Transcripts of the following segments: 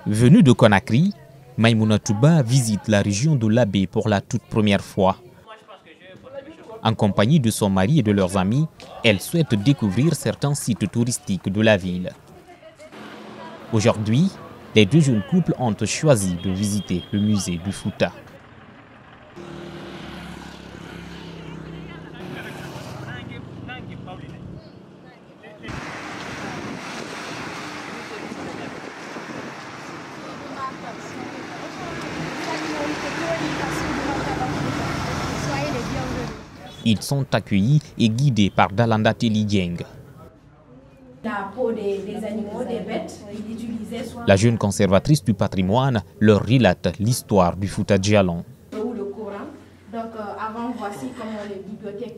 Venue de Conakry, Maïmouna Touba visite la région de l'Abbé pour la toute première fois. En compagnie de son mari et de leurs amis, elle souhaite découvrir certains sites touristiques de la ville. Aujourd'hui, les deux jeunes couples ont choisi de visiter le musée du Fouta. Ils sont accueillis et guidés par Dalanda Telidieng. La peau des animaux, des bêtes, ils utilisaient soit... La jeune conservatrice du patrimoine leur relate l'histoire du Fouta Djallon.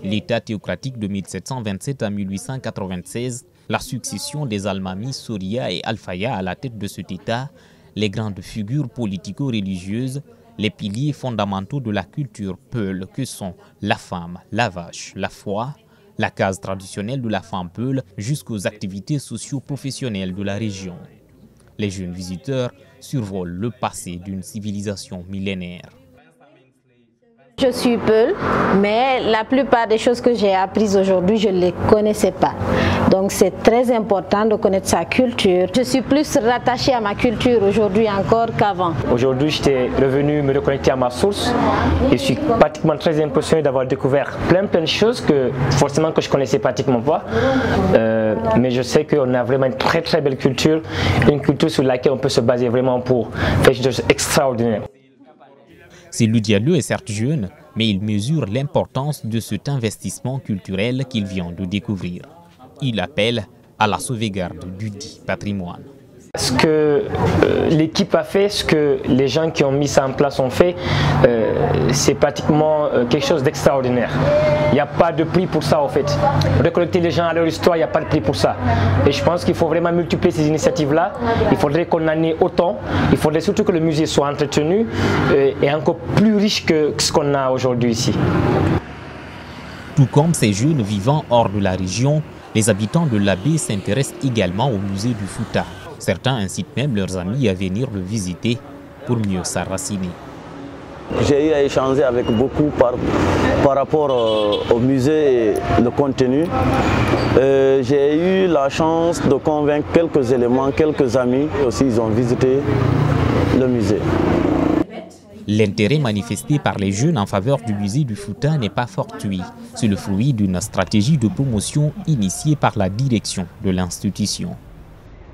L'État théocratique de 1727 à 1896, la succession des Almamis, Soria et Alfaya à la tête de cet État, les grandes figures politico-religieuses, les piliers fondamentaux de la culture peul que sont la femme, la vache, la foi, la case traditionnelle de la femme peul jusqu'aux activités socio-professionnelles de la région. Les jeunes visiteurs survolent le passé d'une civilisation millénaire. Je suis Peul, mais la plupart des choses que j'ai apprises aujourd'hui, je ne les connaissais pas. Donc c'est très important de connaître sa culture. Je suis plus rattachée à ma culture aujourd'hui encore qu'avant. Aujourd'hui, j'étais revenu me reconnecter à ma source et je suis pratiquement très impressionné d'avoir découvert plein de choses que forcément que je ne connaissais pratiquement pas. Mais je sais qu'on a vraiment une très belle culture, une culture sur laquelle on peut se baser vraiment pour faire des choses extraordinaires. Seydou Diallo est certes jeune, mais il mesure l'importance de cet investissement culturel qu'il vient de découvrir. Il appelle à la sauvegarde du dit patrimoine. Ce que l'équipe a fait, ce que les gens qui ont mis ça en place ont fait, c'est pratiquement quelque chose d'extraordinaire. Il n'y a pas de prix pour ça en fait. Recollecter les gens à leur histoire, il n'y a pas de prix pour ça. Et je pense qu'il faut vraiment multiplier ces initiatives-là. Il faudrait qu'on en ait autant. Il faudrait surtout que le musée soit entretenu et encore plus riche que ce qu'on a aujourd'hui ici. Tout comme ces jeunes vivant hors de la région, les habitants de l'Abbé s'intéressent également au musée du Fouta. Certains incitent même leurs amis à venir le visiter pour mieux s'enraciner. J'ai eu à échanger avec beaucoup par rapport au musée et le contenu. J'ai eu la chance de convaincre quelques éléments, quelques amis. Aussi, ils ont visité le musée. L'intérêt manifesté par les jeunes en faveur du musée du Fouta n'est pas fortuit. C'est le fruit d'une stratégie de promotion initiée par la direction de l'institution.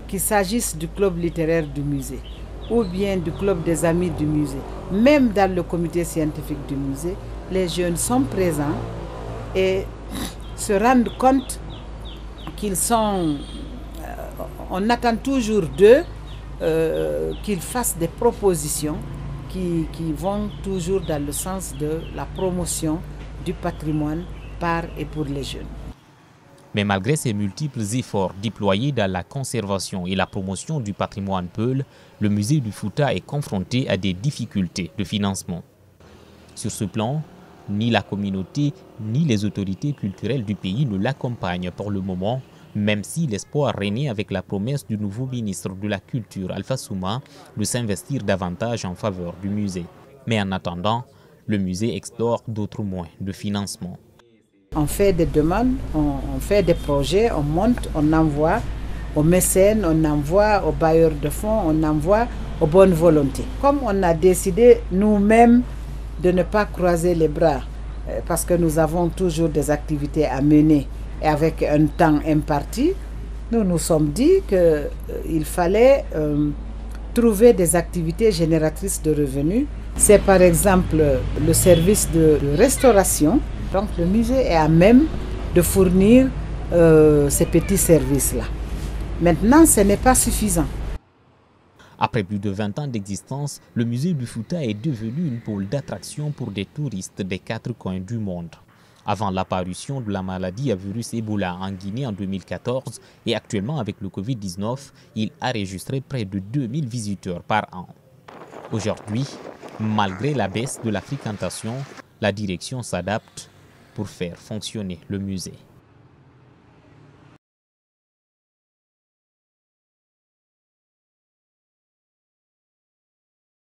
Qu'il s'agisse du club littéraire du musée ou bien du club des amis du musée, même dans le comité scientifique du musée, les jeunes sont présents et se rendent compte qu'ils sont... on attend toujours d'eux qu'ils fassent des propositions qui vont toujours dans le sens de la promotion du patrimoine par et pour les jeunes. Mais malgré ces multiples efforts déployés dans la conservation et la promotion du patrimoine peul, le musée du Fouta est confronté à des difficultés de financement. Sur ce plan, ni la communauté ni les autorités culturelles du pays ne l'accompagnent pour le moment, même si l'espoir régnait avec la promesse du nouveau ministre de la Culture, Alpha Souma, de s'investir davantage en faveur du musée. Mais en attendant, le musée explore d'autres moyens de financement. On fait des demandes, on fait des projets, on monte, on envoie aux mécènes, on envoie aux bailleurs de fonds, on envoie aux bonnes volontés. Comme on a décidé nous-mêmes de ne pas croiser les bras, parce que nous avons toujours des activités à mener et avec un temps imparti, nous nous sommes dit qu'il fallait trouver des activités génératrices de revenus. C'est par exemple le service de restauration. Donc le musée est à même de fournir ces petits services-là. Maintenant, ce n'est pas suffisant. Après plus de 20 ans d'existence, le musée du Fouta est devenu une pôle d'attraction pour des touristes des 4 coins du monde. Avant l'apparition de la maladie à virus Ebola en Guinée en 2014 et actuellement avec le Covid-19, il a enregistré près de 2000 visiteurs par an. Aujourd'hui, malgré la baisse de la fréquentation, la direction s'adapte pour faire fonctionner le musée.